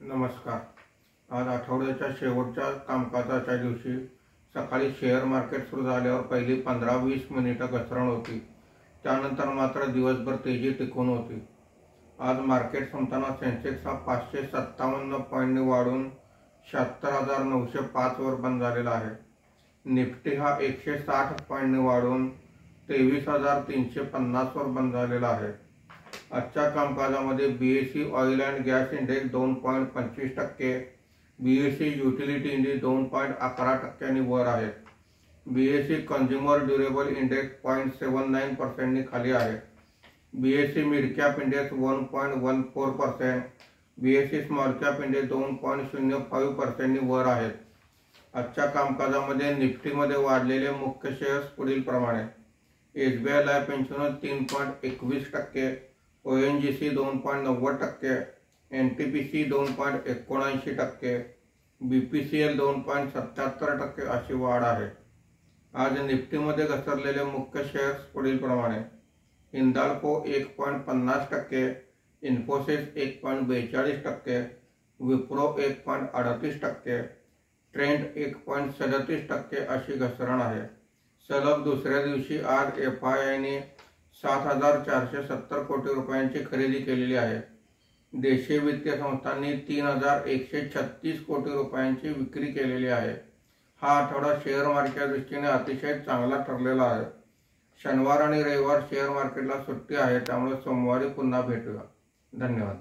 नमस्कार। आज आठवड्याच्या शेवटच्या कामकाजाच्या दिवशी सकाळी शेअर मार्केट सुरू झाल्यावर पहिली 15-20 मिनिटं घसरण होती। त्यानंतर मात्र दिवसभर तेजी टिकून होती। आज मार्केट संपताना सेन्सेक्स हा 557 पॉईंटने वाढून 76,905 वर बंद झालेला आहे। निफ्टी हा 160 पॉईंटने वाढून 23,350 वर बंद झालेला आहे। आजच्या कामकाजामध्ये BSE oil and gas index 2.25%, BSE utility index 2.11% वर आहे। बीएसई कंझ्युमर ड्युरेबल इंडेक्स 0.79% खाली आहे। BSE mid cap index 1.14%, BSE small cap index 2.05% वर आहेत। आजच्या कामकाजामध्ये निफ्टीमध्ये वाढलेले मुख्य शेअर्स पुढील प्रमाणे: SBI life insurance 3.21%, ONGC 2.90%, NTPC 2.79%, BPCL 2.77% अशी वाढ आहे। आज निफ्टीमध्ये घसरलेले मुख्य शेअर्स पुढील प्रमाणे: हिंदाल्को 1.50%, इन्फोसिस 1.42%, विप्रो 1.38%, ट्रेंड 1.37% अशी घसरण आहे। सलग दुसऱ्या दिवशी आज एफआयआयने 7,470 कोटी रुपयांची खरेदी केलेली आहे। देशीय वित्तीय संस्थांनी 3,136 कोटी रुपयांची विक्री केलेली आहे। हा आठवडा शेअर मार्केटच्या दृष्टीने अतिशय चांगला ठरलेला आहे। शनिवार आणि रविवार शेअर मार्केटला सुट्टी आहे, त्यामुळे सोमवारी पुन्हा भेटूया। धन्यवाद।